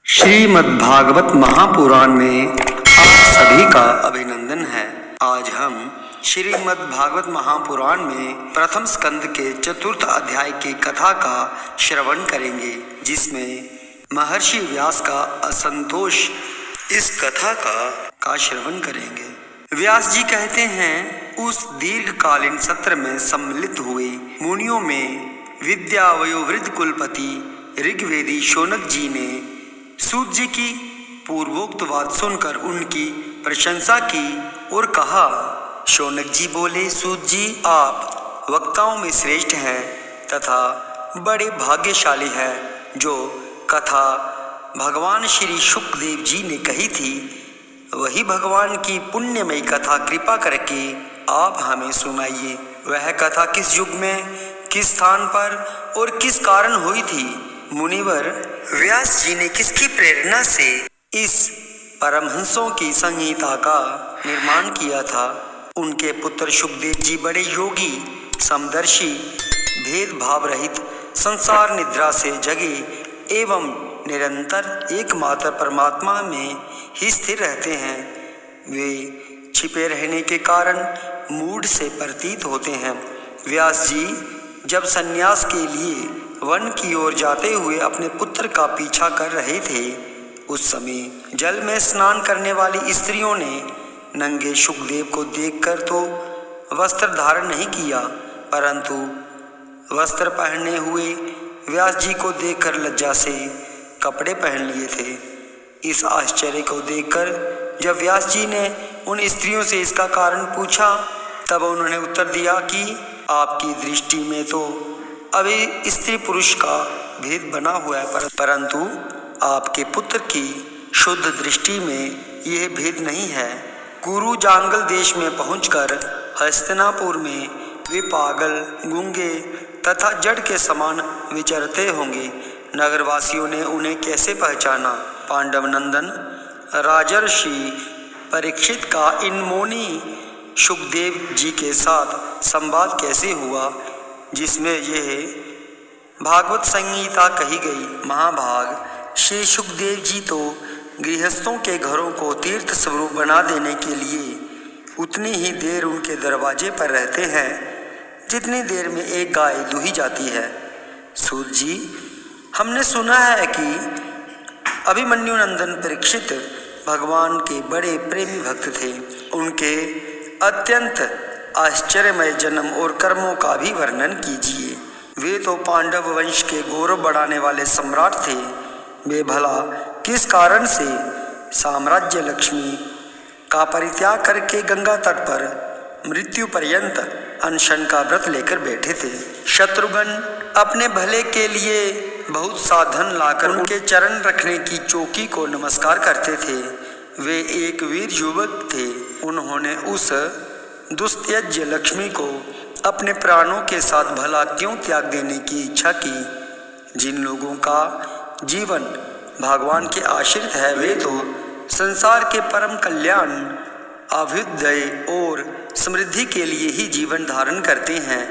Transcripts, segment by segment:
श्रीमद्भागवत महापुराण में आप सभी का अभिनंदन है। आज हम श्रीमद्भागवत महापुराण में प्रथम स्कंद के चतुर्थ अध्याय की कथा का श्रवण करेंगे, जिसमें महर्षि व्यास का असंतोष इस कथा का श्रवण करेंगे। व्यास जी कहते हैं, उस दीर्घकालीन सत्र में सम्मिलित हुए मुनियों में विद्या वयोवृद्ध कुलपति ऋग्वेदी शौनक जी ने सूत जी की पूर्वोक्त बात सुनकर उनकी प्रशंसा की और कहा। शौनक जी बोले, सूत जी, आप वक्ताओं में श्रेष्ठ हैं तथा बड़े भाग्यशाली हैं। जो कथा भगवान श्री शुकदेव जी ने कही थी, वही भगवान की पुण्यमयी कथा कृपा करके आप हमें सुनाइए। वह कथा किस युग में, किस स्थान पर और किस कारण हुई थी? मुनिवर, व्यास जी ने किसकी प्रेरणा से इस परमहंसों की संहिता का निर्माण किया था? उनके पुत्र शुकदेव जी बड़े योगी, समदर्शी, भेदभाव रहित, संसार निद्रा से जगे एवं निरंतर एकमात्र परमात्मा में ही स्थिर रहते हैं। वे छिपे रहने के कारण मूढ़ से प्रतीत होते हैं। व्यास जी जब सन्यास के लिए वन की ओर जाते हुए अपने पुत्र का पीछा कर रहे थे, उस समय जल में स्नान करने वाली स्त्रियों ने नंगे शुकदेव को देखकर तो वस्त्र धारण नहीं किया, परंतु वस्त्र पहने हुए व्यास जी को देखकर लज्जा से कपड़े पहन लिए थे। इस आश्चर्य को देखकर जब व्यास जी ने उन स्त्रियों से इसका कारण पूछा, तब उन्होंने उत्तर दिया कि आपकी दृष्टि में तो अभी स्त्री पुरुष का भेद बना हुआ है, परंतु आपके पुत्र की शुद्ध दृष्टि में यह भेद नहीं है। कुरु जांगल देश में पहुंचकर हस्तिनापुर में वे पागल, गूंगे तथा जड़ के समान विचरते होंगे। नगरवासियों ने उन्हें कैसे पहचाना? पांडव नंदन राजर्षि परीक्षित का इन मुनि शुकदेव जी के साथ संवाद कैसे हुआ, जिसमें यह भागवत संहिता कही गई। महाभाग श्री शुकदेव जी तो गृहस्थों के घरों को तीर्थ स्वरूप बना देने के लिए उतनी ही देर उनके दरवाजे पर रहते हैं जितनी देर में एक गाय दूही जाती है। सूत जी, हमने सुना है कि अभिमन्यु नंदन परीक्षित भगवान के बड़े प्रेमी भक्त थे। उनके अत्यंत आश्चर्यमय जन्म और कर्मों का भी वर्णन कीजिए। वे तो पांडव वंश के गौरव बढ़ाने वाले सम्राट थे। वे भला किस कारण से साम्राज्य लक्ष्मी का परित्याग करके गंगा तट पर मृत्यु पर्यंत अनशन का व्रत लेकर बैठे थे? शत्रुघ्न अपने भले के लिए बहुत साधन लाकर उनके चरण रखने की चौकी को नमस्कार करते थे। वे एक वीर युवक थे। उन्होंने उस दुस्त्यज्य लक्ष्मी को अपने प्राणों के साथ भला क्यों त्याग देने की इच्छा की? जिन लोगों का जीवन भगवान के आश्रित है, वे तो संसार के परम कल्याण, अभ्युदय और समृद्धि के लिए ही जीवन धारण करते हैं।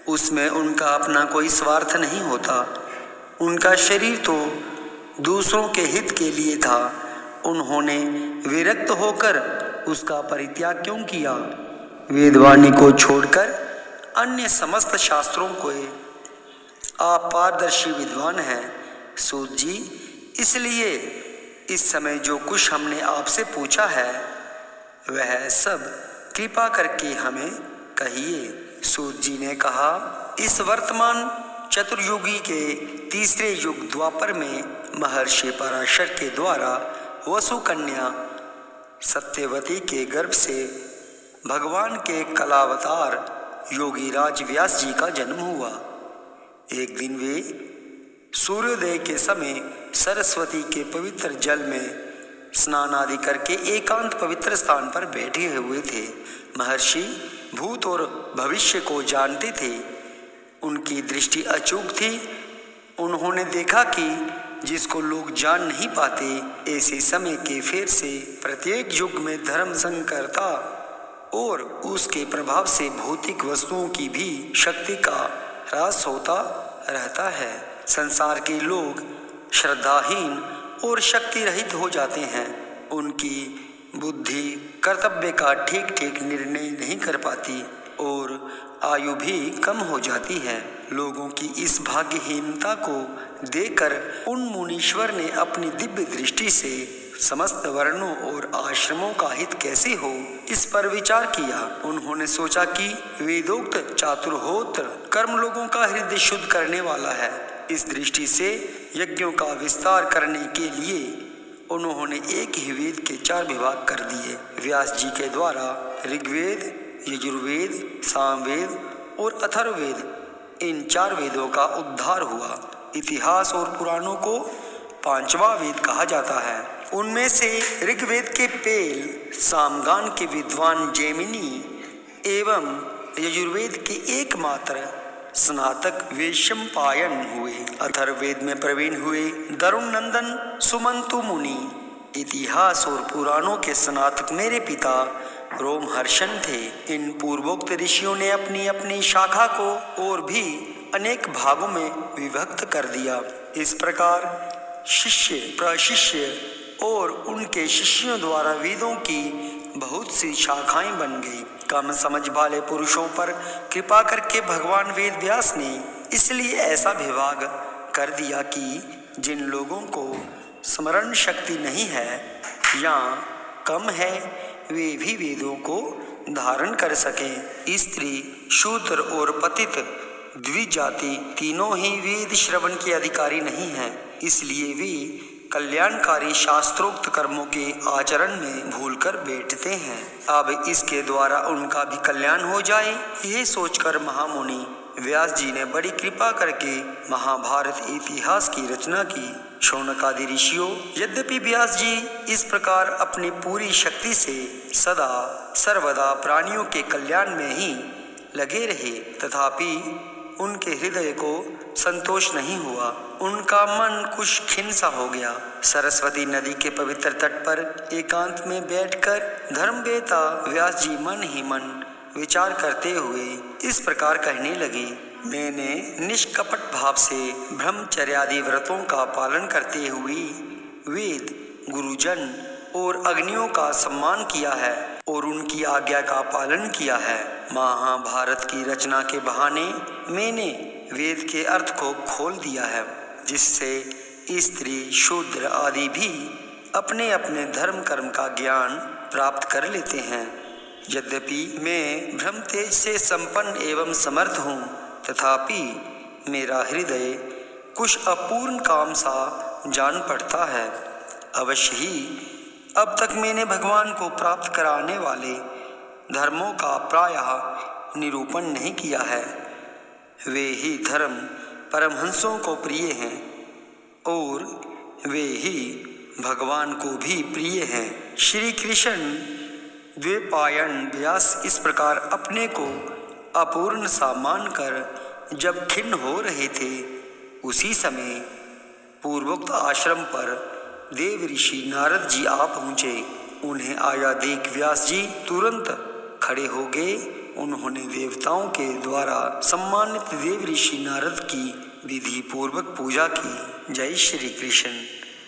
उसमें उनका अपना कोई स्वार्थ नहीं होता। उनका शरीर तो दूसरों के हित के लिए था। उन्होंने विरक्त होकर उसका परित्याग क्यों किया? वेदवाणी को छोड़कर अन्य समस्त शास्त्रों को आप पारदर्शी विद्वान हैं। सूत जी, इसलिए इस समय जो कुछ हमने आपसे पूछा है, वह सब कृपा करके हमें कहिए। सूत जी ने कहा, इस वर्तमान चतुर्युगी के तीसरे युग द्वापर में महर्षि पराशर के द्वारा वसु कन्या सत्यवती के गर्भ से भगवान के कलावतार योगी राज व्यास जी का जन्म हुआ। एक दिन वे सूर्योदय के समय सरस्वती के पवित्र जल में स्नान आदि करके एकांत पवित्र स्थान पर बैठे हुए थे। महर्षि भूत और भविष्य को जानते थे। उनकी दृष्टि अचूक थी। उन्होंने देखा कि जिसको लोग जान नहीं पाते, ऐसे समय के फेर से प्रत्येक युग में धर्म संकरता और उसके प्रभाव से भौतिक वस्तुओं की भी शक्ति का ह्रास होता रहता है। संसार के लोग श्रद्धाहीन और शक्ति रहित हो जाते हैं। उनकी बुद्धि कर्तव्य का ठीक ठीक निर्णय नहीं कर पाती और आयु भी कम हो जाती है। लोगों की इस भाग्यहीनता को देखकर उन मुनीश्वर ने अपनी दिव्य दृष्टि से समस्त वर्णों और आश्रमों का हित कैसे हो, इस पर विचार किया। उन्होंने सोचा कि वेदोक्त चातुर्होत्र कर्म लोगों का हृदय शुद्ध करने वाला है। इस दृष्टि से यज्ञों का विस्तार करने के लिए उन्होंने एक ही वेद के 4 विभाग कर दिए। व्यास जी के द्वारा ऋग्वेद, यजुर्वेद, सामवेद और अथर्ववेद, इन 4 वेदों का उद्धार हुआ। इतिहास और पुराणों को 5वां वेद कहा जाता है। उनमें से ऋग्वेद के पेल, सामगान के विद्वान जैमिनी एवं यजुर्वेद के एकमात्र स्नातक वैशंपायन हुए। अथर्ववेद में प्रवीण हुए दरुण नंदन सुमंतु मुनि। इतिहास और पुराणों के स्नातक मेरे पिता रोमहर्षण थे। इन पूर्वोक्त ऋषियों ने अपनी अपनी शाखा को और भी अनेक भागों में विभक्त कर दिया। इस प्रकार शिष्य, प्रशिष्य और उनके शिष्यों द्वारा वेदों की बहुत सी शाखाएं बन गई। कम समझ वाले पुरुषों पर कृपा करके भगवान वेद व्यास ने इसलिए ऐसा विभाग कर दिया कि जिन लोगों को स्मरण शक्ति नहीं है या कम है, वे भी वेदों को धारण कर सकें। स्त्री, शूद्र और पतित द्विजाति तीनों ही वेद श्रवण के अधिकारी नहीं हैं, इसलिए वे कल्याणकारी शास्त्रोक्त कर्मों के आचरण में भूलकर बैठते हैं। अब इसके द्वारा उनका भी कल्याण हो जाए, यह सोचकर महामुनि व्यास जी ने बड़ी कृपा करके महाभारत इतिहास की रचना की। शौनक आदि ऋषियों, यद्यपि व्यास जी इस प्रकार अपनी पूरी शक्ति से सदा सर्वदा प्राणियों के कल्याण में ही लगे रहे, तथापि उनके हृदय को संतोष नहीं हुआ। उनका मन कुछ खिन्न सा हो गया। सरस्वती नदी के पवित्र तट पर एकांत में बैठकर धर्मवेता व्यास जी मन ही मन विचार करते हुए इस प्रकार कहने लगे। मैंने निष्कपट भाव से ब्रह्मचर्यादि व्रतों का पालन करते हुए वेद, गुरुजन और अग्नियों का सम्मान किया है और उनकी आज्ञा का पालन किया है। महाभारत की रचना के बहाने मैंने वेद के अर्थ को खोल दिया है, जिससे स्त्री, शूद्र आदि भी अपने अपने धर्म कर्म का ज्ञान प्राप्त कर लेते हैं। यद्यपि मैं ब्रह्म तेज से संपन्न एवं समर्थ हूँ, तथापि मेरा हृदय कुछ अपूर्ण काम सा जान पड़ता है। अवश्य ही अब तक मैंने भगवान को प्राप्त कराने वाले धर्मों का प्रायः निरूपण नहीं किया है। वे ही धर्म परमहंसों को प्रिय हैं और वे ही भगवान को भी प्रिय हैं। श्री कृष्ण द्वैपायन व्यास इस प्रकार अपने को अपूर्ण सा मानकर जब खिन्न हो रहे थे, उसी समय पूर्वोक्त आश्रम पर देव ऋषि नारद जी आ पहुँचे। उन्हें आया देख व्यास जी तुरंत खड़े हो गए। उन्होंने देवताओं के द्वारा सम्मानित देव ऋषि नारद की विधि पूर्वक पूजा की। जय श्री कृष्ण।